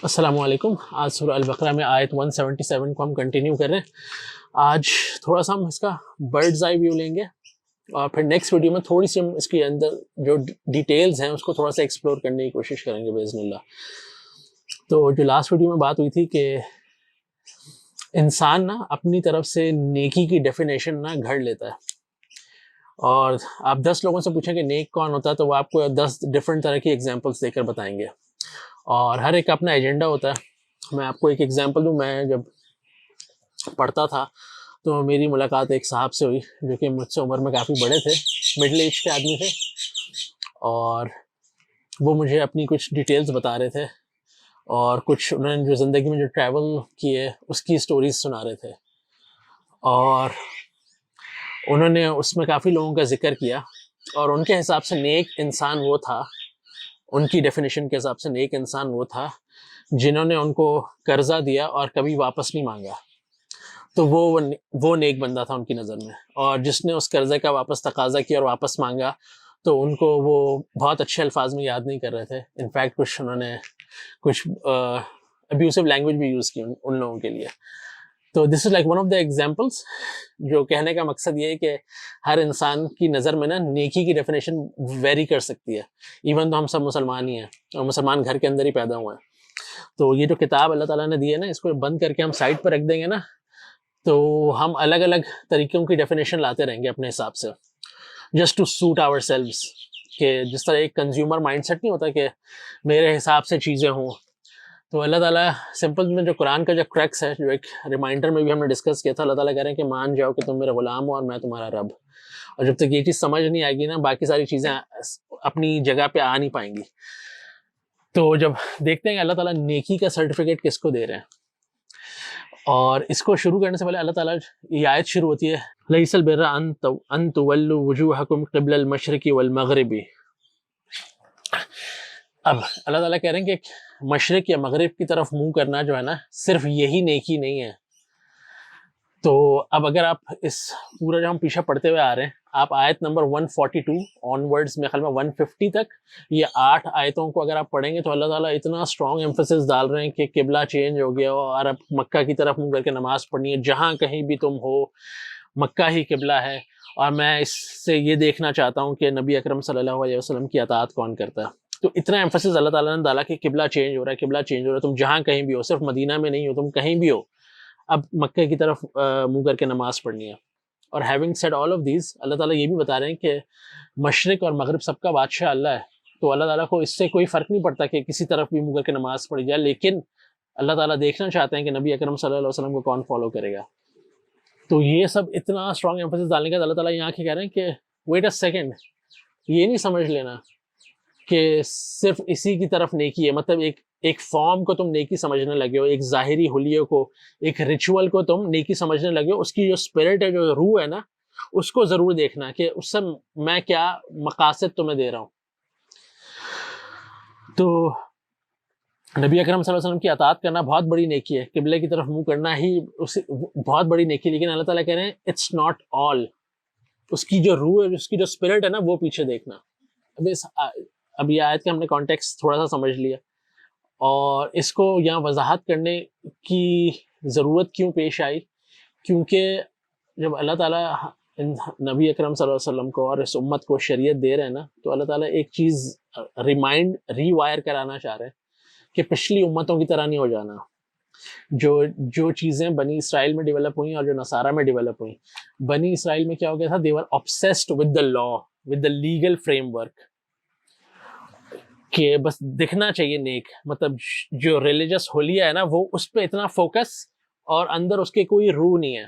السلام علیکم. آج سورہ البقرہ میں آیت 177 کو ہم کنٹینیو کر رہے ہیں. آج تھوڑا سا ہم اس کا برڈز آئی ویو لیں گے اور پھر نیکسٹ ویڈیو میں تھوڑی سی ہم اس کے اندر جو ڈیٹیلز ہیں اس کو تھوڑا سا ایکسپلور کرنے کی کوشش کریں گے باذن اللہ. تو جو لاسٹ ویڈیو میں بات ہوئی تھی کہ انسان نا اپنی طرف سے نیکی کی ڈیفینیشن نا گھڑ لیتا ہے، اور آپ 10 لوگوں سے پوچھیں کہ نیک کون ہوتا ہے تو وہ آپ کو 10 ڈفرینٹ طرح کی ایگزامپلس دے کر بتائیں گے، اور ہر ایک اپنا ایجنڈا ہوتا ہے. میں آپ کو ایک ایگزامپل دوں. میں جب پڑھتا تھا تو میری ملاقات ایک صاحب سے ہوئی جو کہ مجھ سے عمر میں کافی بڑے تھے، مڈل ایج کے آدمی تھے، اور وہ مجھے اپنی کچھ ڈیٹیلز بتا رہے تھے اور کچھ انہوں نے جو زندگی میں جو ٹریول کیے اس کی سٹوریز سنا رہے تھے، اور انہوں نے اس میں کافی لوگوں کا ذکر کیا، اور ان کے حساب سے نیک انسان وہ تھا، ان کی ڈیفینیشن کے حساب سے نیک انسان وہ تھا جنہوں نے ان کو قرضہ دیا اور کبھی واپس نہیں مانگا. تو وہ نیک بندہ تھا ان کی نظر میں. اور جس نے اس قرضے کا واپس تقاضا کیا اور واپس مانگا تو ان کو وہ بہت اچھے الفاظ میں یاد نہیں کر رہے تھے. انفیکٹ انہوں نے کچھ ابیوسو لینگویج بھی یوز کی ان لوگوں کے لیے. تو this is like one of the examples. جو کہنے کا مقصد یہ ہے کہ ہر انسان کی نظر میں نا نیکی کی ڈیفینیشن ویری کر سکتی ہے، ایون تو ہم سب مسلمان ہی ہیں اور مسلمان گھر کے اندر ہی پیدا ہوئے ہیں. تو یہ جو کتاب اللہ تعالیٰ نے دی ہے نا، اس کو بند کر کے ہم سائڈ پر رکھ دیں گے نا تو ہم الگ الگ طریقوں کی ڈیفینیشن لاتے رہیں گے اپنے حساب سے، just to suit ourselves. کہ جس طرح ایک کنزیومر مائنڈ سیٹ نہیں ہوتا کہ میرے حساب سے چیزیں ہوں، تو اللہ تعالیٰ سمپل میں جو قرآن کا جو کریکس ہے، جو ایک ریمائنڈر میں بھی ہم نے ڈسکس کیا تھا، اللہ تعالیٰ کہہ رہے ہیں کہ مان جاؤ کہ تم میرا غلام ہو اور میں تمہارا رب. اور جب تک یہ چیز سمجھ نہیں آئے گی نا، باقی ساری چیزیں اپنی جگہ پہ آ نہیں پائیں گی. تو جب دیکھتے ہیں کہ اللہ تعالیٰ نیکی کا سرٹیفکیٹ کس کو دے رہے ہیں، اور اس کو شروع کرنے سے پہلے اللہ تعالیٰ یہ آیت شروع ہوتی ہے لیس البر ان تولوا وجوہکم قبل المشرق والمغرب. اب اللہ تعالیٰ کہہ رہے ہیں کہ مشرق یا مغرب کی طرف منہ کرنا جو ہے نا، صرف یہی نیکی نہیں ہے. تو اب اگر آپ اس پورا جو ہم پیچھے پڑھتے ہوئے آ رہے ہیں، آپ آیت نمبر 142 آن ورڈز میں خیال میں 150 تک یہ 8 آیتوں کو اگر آپ پڑھیں گے تو اللہ تعالیٰ اتنا اسٹرانگ ایمفیسس ڈال رہے ہیں کہ قبلہ چینج ہو گیا اور اب مکہ کی طرف منہ کر کے نماز پڑھنی ہے. جہاں کہیں بھی تم ہو مکہ ہی قبلہ ہے، اور میں اس سے یہ دیکھنا چاہتا ہوں کہ نبی اکرم صلی اللہ علیہ وسلم کی اطاعت کون کرتا ہے. تو اتنا ایمفیسس اللہ تعالیٰ نے ڈالا کہ قبلہ چینج ہو رہا ہے، قبلہ چینج ہو رہا ہے. تم جہاں کہیں بھی ہو، صرف مدینہ میں نہیں ہو، تم کہیں بھی ہو، اب مکہ کی طرف منہ کر کے نماز پڑھنی ہے. اور having said all of these, اللہ تعالیٰ یہ بھی بتا رہے ہیں کہ مشرق اور مغرب سب کا بادشاہ اللہ ہے. تو اللہ تعالیٰ کو اس سے کوئی فرق نہیں پڑتا کہ کسی طرف بھی منہ کر کے نماز پڑھی جائے، لیکن اللہ تعالیٰ دیکھنا چاہتے ہیں کہ نبی اکرم صلی اللہ علیہ وسلم کو کون فالو کرے گا. تو یہ سب اتنا اسٹرانگ ایمفیسس ڈالنے کا اللہ تعالیٰ یہاں کے کہہ رہے ہیں کہ ویٹ اے سیکنڈ، یہ نہیں سمجھ لینا کہ صرف اسی کی طرف نیکی ہے. مطلب ایک فارم کو تم نیکی سمجھنے لگے ہو، ایک ظاہری حلیے کو، ایک ریچول کو تم نیکی سمجھنے لگے ہو. اس کی جو اسپرٹ ہے، جو روح ہے نا، اس کو ضرور دیکھنا کہ اس سے میں کیا مقاصد تمہیں دے رہا ہوں. تو نبی اکرم صلی اللہ علیہ وسلم کی اطاعت کرنا بہت بڑی نیکی ہے، قبلے کی طرف منہ کرنا ہی بہت بڑی نیکی. لیکن اللہ تعالیٰ کہہ رہے ہیں اٹس ناٹ آل. اس کی جو روح ہے، اس کی جو اسپرٹ ہے نا، وہ پیچھے دیکھنا. اب یہ آیت کا ہم نے کانٹیکسٹ تھوڑا سا سمجھ لیا، اور اس کو یہاں وضاحت کرنے کی ضرورت کیوں پیش آئی، کیونکہ جب اللہ تعالیٰ نبی اکرم صلی اللہ علیہ وسلم کو اور اس امت کو شریعت دے رہے ہیں نا، تو اللہ تعالیٰ ایک چیز ری وائر کرانا چاہ رہے ہیں کہ پچھلی امتوں کی طرح نہیں ہو جانا. جو چیزیں بنی اسرائیل میں ڈیولپ ہوئیں اور جو نصارہ میں ڈیولپ ہوئیں، بنی اسرائیل میں کیا ہو گیا تھا، they were obsessed with the law, with the legal framework. کہ بس دکھنا چاہیے نیک، مطلب جو ریلیجس حلیہ ہے نا، وہ اس پہ اتنا فوکس، اور اندر اس کے کوئی روح نہیں ہے،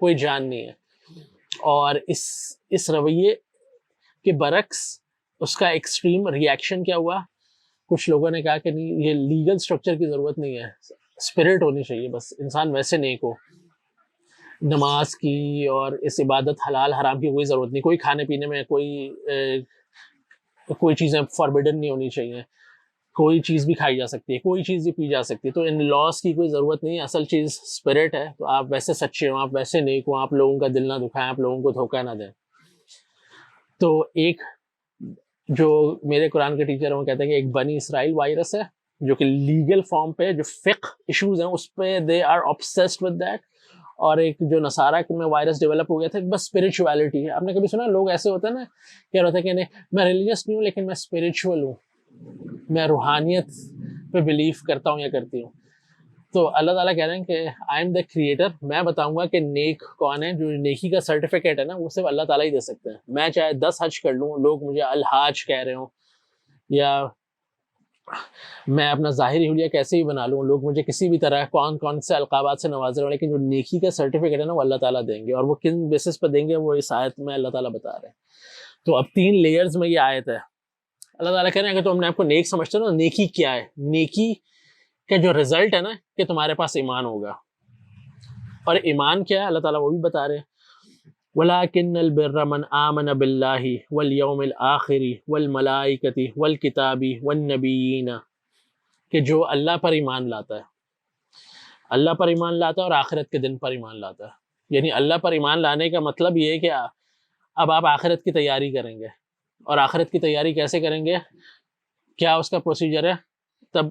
کوئی جان نہیں ہے. اور اس رویے کے برعکس اس کا ایکسٹریم ریاکشن کیا ہوا، کچھ لوگوں نے کہا کہ نہیں، یہ لیگل سٹرکچر کی ضرورت نہیں ہے، اسپرٹ ہونی چاہیے، بس انسان ویسے نیک ہو. نماز کی اور اس عبادت حلال حرام کی کوئی ضرورت نہیں، کوئی کھانے پینے میں کوئی چیزیں فاربیڈن نہیں ہونی چاہیے، کوئی چیز بھی کھائی جا سکتی ہے، کوئی چیز بھی پی جا سکتی ہے. تو ان لاس کی کوئی ضرورت نہیں ہے، اصل چیز اسپرٹ ہے. تو آپ ویسے سچے ہوں، آپ ویسے نیک ہوں، آپ لوگوں کا دل نہ دکھائیں، آپ لوگوں کو دھوکہ نہ دیں. تو ایک جو میرے قرآن کے ٹیچر ہیں وہ کہتے ہیں کہ ایک بنی اسرائیل وائرس ہے جو کہ لیگل فارم پہ جو فقہ ایشوز ہیں اس پہ they are obsessed with that. اور ایک جو نصارہ میں وائرس ڈیولپ ہو گیا تھا بس اسپرچویلٹی ہے. آپ نے کبھی سنا لوگ ایسے ہوتے ہیں نا کیا ہوتا ہے کہ نہیں میں ریلیجیس نہیں ہوں لیکن میں اسپرچول ہوں, میں روحانیت پہ بلیو کرتا ہوں یا کرتی ہوں. تو اللہ تعالیٰ کہہ رہے ہیں کہ آئی ایم دا کریٹر, میں بتاؤں گا کہ نیک کون ہے. جو نیکی کا سرٹیفکیٹ ہے نا وہ صرف اللہ تعالیٰ ہی دے سکتے ہیں. میں چاہے 10 حج کر لوں, لوگ مجھے الحاج کہہ رہے ہوں, یا میں اپنا ظاہری حلیہ کیسے بھی بنا لوں, لوگ مجھے کسی بھی طرح کون سے القابات سے نواز رہے ہوں, لیکن جو نیکی کا سرٹیفکیٹ ہے نا وہ اللہ تعالیٰ دیں گے. اور وہ کن بیسس پہ دیں گے وہ اس آیت میں اللہ تعالیٰ بتا رہے ہیں. تو اب 3 لیئرز میں یہ آیت ہے. اللہ تعالیٰ کہہ رہے ہیں اگر تم اپنے آپ کو نیک سمجھتے ہو نا, نیکی کیا ہے؟ نیکی کا جو رزلٹ ہے نا کہ تمہارے پاس ایمان ہوگا. اور ایمان کیا ہے اللہ تعالیٰ وہ بھی بتا رہے ہیں, وَلَٰكِنَّ الْبِرَّ مَنْ آمَنَ بِاللَّهِ وَالْيَوْمِ الْآخِرِ وَالْمَلَائِكَةِ وَالْكِتَابِ وَالنَّبِيِّينَ, کہ جو اللہ پر ایمان لاتا ہے, اللہ پر ایمان لاتا ہے اور آخرت کے دن پر ایمان لاتا ہے. یعنی اللہ پر ایمان لانے کا مطلب یہ ہے کہ اب آپ آخرت کی تیاری کریں گے. اور آخرت کی تیاری کیسے کریں گے, کیا اس کا پروسیجر ہے؟ تب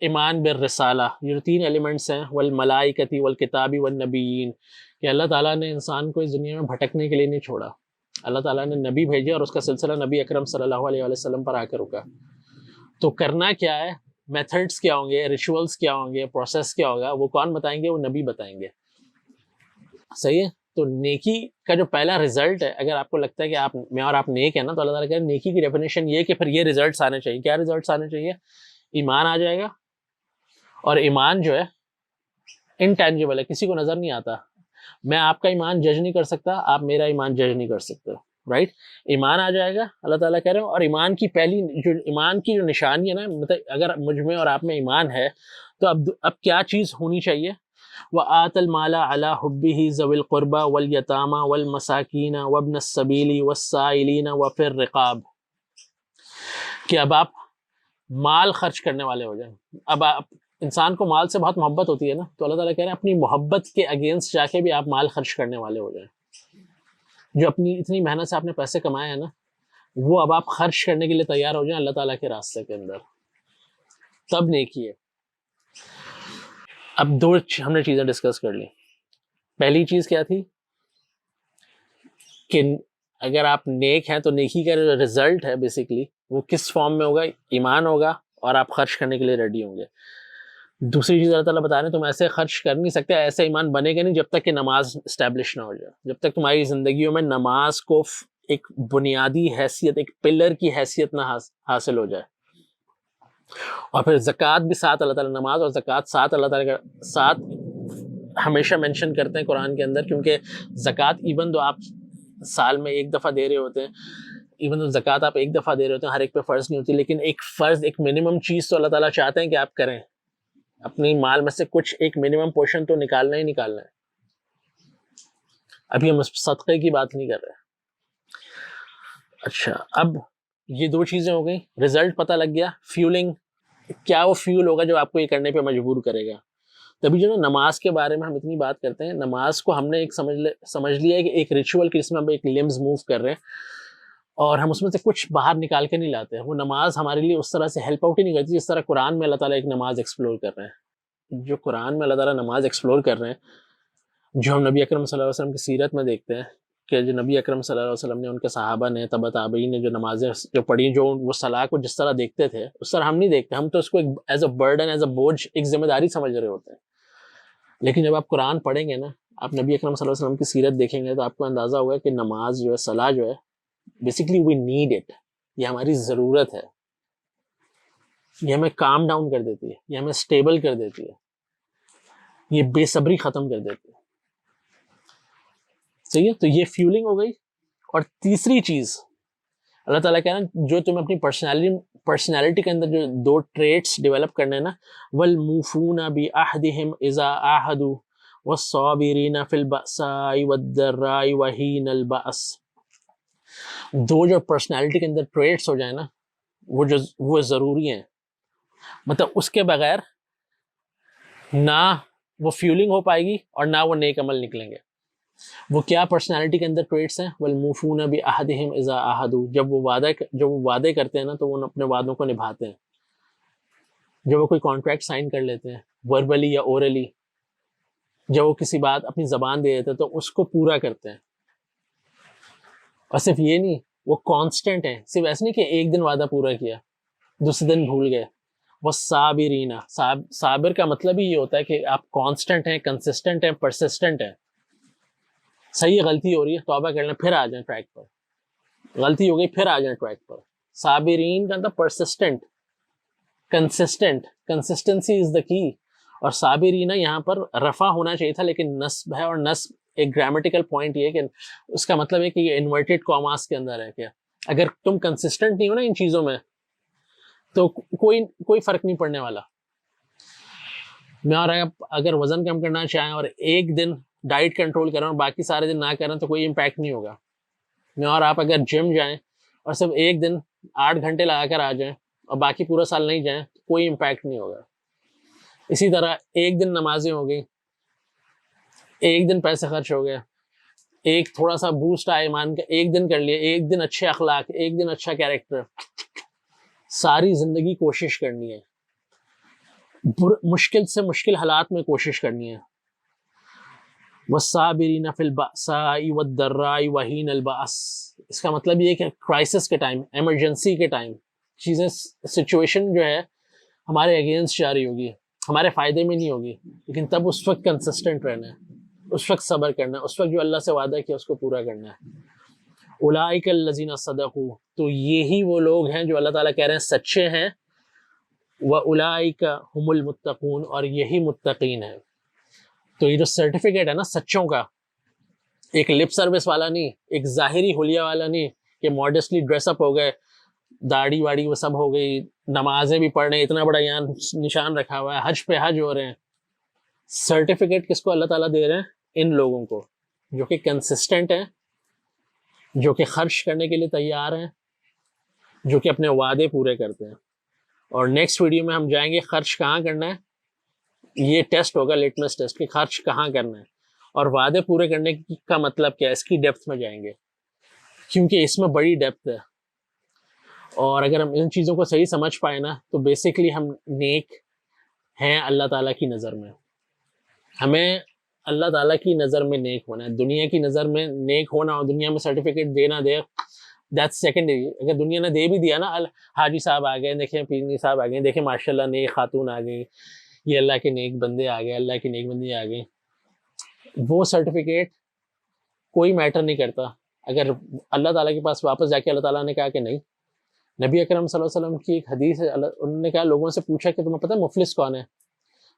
ایمان بالرسالہ, یہ 3 ایلیمنٹس ہیں, والملائکتی والکتابی والنبیین, کہ اللہ تعالیٰ نے انسان کو اس دنیا میں بھٹکنے کے لیے نہیں چھوڑا. اللہ تعالیٰ نے نبی بھیجے اور اس کا سلسلہ نبی اکرم صلی اللہ علیہ وسلم پر آ کر رکا. تو کرنا کیا ہے, میتھڈس کیا ہوں گے, ریچولس کیا ہوں گے, پروسیس کیا ہوگا, وہ کون بتائیں گے؟ وہ نبی بتائیں گے. صحیح ہے. تو نیکی کا جو پہلا رزلٹ ہے, اگر آپ کو لگتا ہے کہ میں اور آپ نیک ہیں نا, تو اللہ تعالیٰ کہہ رہے ہیں نیکی کی ڈیفینیشن یہ ہے کہ پھر یہ ریزلٹس آنے چاہیے. کیا ریزلٹس آنے چاہیے؟ ایمان آ جائے گا. اور ایمان جو ہے انٹینجیبل ہے, کسی کو نظر نہیں آتا. میں آپ کا ایمان جج نہیں کر سکتا, آپ میرا ایمان جج نہیں کر سکتے, رائٹ. ایمان آ جائے گا اللہ تعالیٰ کہہ رہے ہیں. اور ایمان کی ایمان کی جو نشانی ہے نا, مطلب اگر مجھ میں اور آپ میں ایمان ہے تو اب کیا چیز ہونی چاہیے؟ وَآتَ الْمَالَ عَلَىٰ حُبِّهِ ذَوِي الْقُرْبَىٰ وَالْيَتَامَىٰ وَالْمَسَاكِينَ وَابْنَ السَّبِيلِ وَالسَّائِلِينَ وَفِي الرِّقَابِ, کہ اب آپ مال خرچ کرنے والے ہو جائیں. اب آپ انسان کو مال سے بہت محبت ہوتی ہے نا, تو اللہ تعالیٰ کہہ رہے ہیں اپنی محبت کے اگینسٹ جا کے بھی آپ مال خرچ کرنے والے ہو جائیں. جو اپنی اتنی محنت سے آپ نے پیسے کمائے ہیں نا, وہ اب آپ خرچ کرنے کے لیے تیار ہو جائیں اللہ تعالیٰ کے راستے کے اندر, تب نیکی ہے. اب 2 ہم نے چیزیں ڈسکس کر لی. پہلی چیز کیا تھی کہ اگر آپ نیک ہیں تو نیکی کا جو رزلٹ ہے بیسیکلی وہ کس فارم میں ہوگا؟ ایمان ہوگا اور آپ خرچ کرنے کے لیے ریڈی ہوں گے. دوسری چیز اللہ تعالیٰ بتا رہے ہیں تم ایسے خرچ کر نہیں سکتے, ایسے ایمان بنے گا نہیں جب تک کہ نماز اسٹیبلش نہ ہو جائے. جب تک تمہاری زندگیوں میں نماز کو ایک بنیادی حیثیت, ایک پلر کی حیثیت نہ حاصل ہو جائے. اور پھر زکوٰۃ بھی ساتھ, اللہ تعالیٰ نماز اور زکوٰۃ ساتھ اللہ تعالیٰ کا ساتھ ہمیشہ مینشن کرتے ہیں قرآن کے اندر, کیونکہ زکوٰۃ ایون دو آپ سال میں 1 دفعہ دے رہے ہوتے ہیں, ایون دو زکوٰۃ آپ 1 دفعہ دے رہے ہوتے ہیں, ہر ایک پہ فرض نہیں ہوتی, لیکن ایک فرض, ایک منیمم چیز تو اللہ تعالیٰ چاہتے ہیں کہ آپ کریں. اپنی مال میں سے کچھ ایک منیمم پورشن تو نکالنا ہی نکالنا ہے. ابھی ہم صدقے کی بات نہیں کر رہے. اچھا, اب یہ 2 چیزیں ہو گئی. رزلٹ پتہ لگ گیا, فیولنگ, کیا وہ فیول ہوگا جو آپ کو یہ کرنے پہ مجبور کرے گا. تبھی جو نا نماز کے بارے میں ہم اتنی بات کرتے ہیں, نماز کو ہم نے ایک سمجھ لیا ہے کہ ایک ریچول کی جس میں ہم ایک لمز موو کر رہے ہیں, اور ہم اس میں سے کچھ باہر نکال کے نہیں لاتے. وہ نماز ہمارے لیے اس طرح سے ہیلپ آؤٹ ہی نہیں کرتی جس طرح قرآن میں اللہ تعالیٰ ایک نماز ایکسپلور کر رہے ہیں. جو قرآن میں اللہ تعالیٰ نماز ایکسپلور کر رہے ہیں, جو ہم نبی اکرم صلی اللہ علیہ وسلم کی سیرت میں دیکھتے ہیں کہ جو نبی اکرم صلی اللہ علیہ وسلم نے, ان کے صحابہ نے, تبع تابعین نے جو نمازیں جو پڑھی, جو وہ صلاح کو جس طرح دیکھتے تھے اس طرح ہم نہیں دیکھتے. ہم تو اس کو as a burden, as a بوجھ, ایک ذمہ داری سمجھ رہے ہوتے ہیں. لیکن جب آپ قرآن پڑھیں گے نا, آپ نبی اکرم صلی اللہ علیہ وسلم کی سیرت دیکھیں گے, تو آپ کو اندازہ ہوگا کہ نماز جو ہے, صلاح جو ہے, بیسیکلی وی نیڈ اٹ, یہ ہماری ضرورت ہے. یہ ہمیں کام ڈاؤن کر دیتی ہے, یہ ہمیں اسٹیبل کر دیتی ہے, یہ بے صبری ختم کر دیتی ہے. صحیح ہے. تو یہ فیولنگ ہو گئی. اور تیسری چیز اللہ تعالیٰ کہہ رہے ہیں جو تمہیں اپنی پرسنالٹی کے اندر جو 2 ٹریٹس ڈیولپ کرنے نا, وَالْمُوفُونَ بِعَهْدِهِمْ إِذَا عَاهَدُوا وَالصَّابِرِينَ فِي الْبَأْسَاءِ وَالضَّرَّاءِ وَحِينَ الْبَأْسِ. 2 جو پرسنالٹی کے اندر ٹریٹس ہو جائیں نا, وہ ضروری ہیں. مطلب اس کے بغیر نہ وہ فیولنگ ہو پائے گی اور نہ وہ نیک عمل نکلیں گے. وہ کیا پرسنالٹی کے اندر ٹریٹس ہیں؟ وَالْمُوفُونَ بِعَهْدِهِمْ إِذَا عَاهَدُوا, جب وہ وعدے کرتے ہیں نا تو وہ اپنے وعدوں کو نبھاتے ہیں. جب وہ کوئی کانٹریکٹ سائن کر لیتے ہیں وربلی یا اورلی، جب وہ کسی بات اپنی زبان دے دیتے ہیں تو اس کو پورا کرتے ہیں. اور صرف یہ نہیں، وہ کانسٹنٹ ہیں، صرف ایسے نہیں کہ ایک دن وعدہ پورا کیا دوسرے دن بھول گئے. وہ صابرین، صابر کا مطلب ہی یہ ہوتا ہے کہ آپ کانسٹنٹ ہیں، کنسسٹنٹ ہیں، پرسسٹنٹ ہیں. صحیح غلطی ہو رہی ہے توبہ کر لیں، پھر آ جائیں ٹریک پر. غلطی ہو گئی پھر آ جائیں ٹریک پر. صابرین کا مطلب پرسسٹنٹ، کنسسٹنٹ، کنسسٹنسی از دا کی. اور صابرین یہاں پر رفع ہونا چاہیے تھا لیکن نصب ہے، اور نصب ایک گرامیٹیکل پوائنٹ یہ ہے کہ اس کا مطلب ہے کہ یہ انورٹیڈ کاماس کے اندر ہے. کیا اگر تم کنسسٹنٹ نہیں ہو نا ان چیزوں میں تو کوئی فرق نہیں پڑنے والا. میں اور اگر وزن کم کرنا چاہیں اور ایک دن ڈائٹ کنٹرول کریں اور باقی سارے دن نہ کریں تو کوئی امپیکٹ نہیں ہوگا. میں اور آپ اگر جم جائیں اور صرف ایک دن 8 گھنٹے لگا کر آ جائیں اور باقی پورا سال نہیں جائیں تو کوئی امپیکٹ نہیں ہوگا. اسی طرح ایک دن نمازیں ہو گئی، ایک دن پیسے خرچ ہو گئے، ایک تھوڑا سا بوسٹ آئے ایمان کا، ایک دن کر لیا، ایک دن اچھے اخلاق، ایک دن اچھا کیریکٹر. ساری زندگی کوشش کرنی ہے، مشکل سے مشکل حالات میں کوشش کرنی ہے. والصابرین فی البأساء والضراء وحین البأس، اس کا مطلب یہ ہے کہ کرائسس کے ٹائم، ایمرجنسی کے ٹائم چیزیں، سچویشن جو ہے ہمارے اگینسٹ جا رہی ہوگی، ہمارے فائدے میں نہیں ہوگی، لیکن تب اس وقت کنسسٹنٹ رہنا ہے، اس وقت صبر کرنا ہے، اس وقت جو اللہ سے وعدہ کیا اس کو پورا کرنا ہے. اولئک الذین صدقوا، تو یہی وہ لوگ ہیں جو اللہ تعالیٰ کہہ رہے ہیں سچے ہیں. وَأُولَئِكَ هُمُ الْمُتَّقُونَ، اور یہی متقین ہیں. تو یہ جو سرٹیفکیٹ ہے نا سچوں کا، ایک لپ سروس والا نہیں، ایک ظاہری حلیہ والا نہیں کہ ماڈسٹلی ڈریس اپ ہو گئے، داڑھی واڑی وہ سب ہو گئی، نمازیں بھی پڑھ رہے ہیں، اتنا بڑا یہاں نشان رکھا ہوا ہے، حج پہ حج ہو رہے ہیں. سرٹیفکیٹ کس کو اللہ تعالیٰ دے رہے ہیں؟ ان لوگوں کو جو کہ کنسسٹنٹ ہیں، جو کہ خرچ کرنے کے لیے تیار ہیں، جو کہ اپنے وعدے پورے کرتے ہیں. اور نیکسٹ ویڈیو میں ہم جائیں گے خرچ کہاں کرنا ہے. یہ ٹیسٹ ہوگا، لٹمس ٹیسٹ، کہ خرچ کہاں کرنا ہے اور وعدے پورے کرنے کا مطلب کیا ہے، اس کی ڈیپتھ میں جائیں گے کیونکہ اس میں بڑی ڈیپتھ ہے. اور اگر ہم ان چیزوں کو صحیح سمجھ پائے نا تو بیسکلی ہم نیک ہیں اللہ تعالیٰ کی نظر میں. ہمیں اللہ تعالیٰ کی نظر میں نیک ہونا ہے. دنیا کی نظر میں نیک ہونا اور دنیا میں سرٹیفکیٹ دینا دے، دیٹس سیکنڈری. اگر دنیا نے دے بھی دیا نا، حاجی صاحب آ گئے، دیکھیں پیرنی صاحب آ گئے، دیکھیں ماشاء اللہ نیک خاتون آ گئی، یہ اللہ کے نیک بندے آ گئے، اللہ کی نیک بندی آ گئی، وہ سرٹیفکیٹ کوئی میٹر نہیں کرتا اگر اللہ تعالیٰ کے پاس واپس جا کے اللہ تعالیٰ نے کہا کہ نہیں. نبی اکرم صلی اللہ علیہ وسلم کی ایک حدیث ہے، انہوں نے کہا لوگوں سے پوچھا کہ تمہیں پتہ ہے مفلس کون ہے؟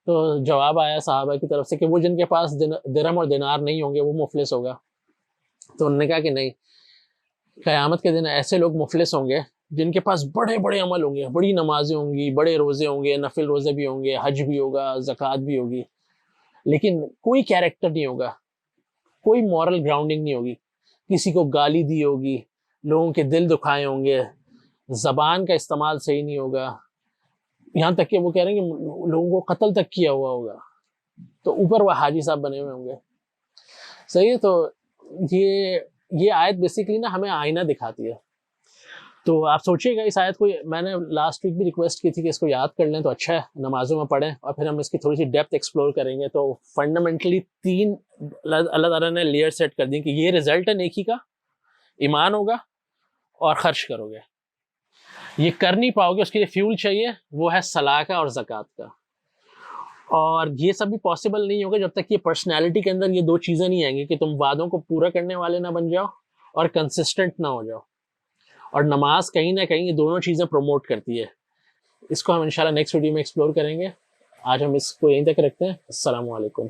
تو جواب آیا صحابہ کی طرف سے کہ وہ جن کے پاس درہم اور دینار نہیں ہوں گے وہ مفلس ہوگا. تو انہوں نے کہا کہ نہیں، قیامت کے دن ایسے لوگ مفلس ہوں گے جن کے پاس بڑے بڑے عمل ہوں گے، بڑی نمازیں ہوں گی، بڑے روزے ہوں گے، نفل روزے بھی ہوں گے، حج بھی ہوگا، زکوٰۃ بھی ہوگی، لیکن کوئی کیریکٹر نہیں ہوگا، کوئی مورل گراؤنڈنگ نہیں ہوگی، کسی کو گالی دی ہوگی، لوگوں کے دل دکھائے ہوں گے، زبان کا استعمال صحیح نہیں ہوگا، یہاں تک کہ وہ کہہ رہے ہیں کہ لوگوں کو قتل تک کیا ہوا ہوگا. تو اوپر وہ حاجی صاحب بنے ہوئے ہوں گے. صحیح ہے. تو یہ آیت بیسکلی نا ہمیں آئینہ دکھاتی ہے. تو آپ سوچیے گا اس آیت کو، میں نے لاسٹ ویک بھی ریکویسٹ کی تھی کہ اس کو یاد کر لیں تو اچھا ہے، نمازوں میں پڑھیں، اور پھر ہم اس کی تھوڑی سی ڈیپتھ ایکسپلور کریں گے. تو فنڈامنٹلی 3 اللہ تعالیٰ نے لیئر سیٹ کر دی کہ یہ رزلٹ ہے نیکی کا، ایمان ہوگا اور خرچ کرو گے. یہ کر نہیں پاؤ گے، اس کے لیے فیول چاہیے، وہ ہے صلاح کا اور زکوٰۃ کا. اور یہ سب بھی پاسبل نہیں ہوگا جب تک یہ پرسنالٹی کے اندر یہ 2 چیزیں نہیں آئیں گی کہ تم وعدوں کو پورا کرنے والے نہ بن جاؤ اور کنسسٹنٹ نہ ہو جاؤ. اور نماز کہیں نہ کہیں یہ دونوں چیزیں پروموٹ کرتی ہے. اس کو ہم انشاءاللہ نیکسٹ ویڈیو میں ایکسپلور کریں گے. آج ہم اس کو یہیں تک رکھتے ہیں. السلام علیکم.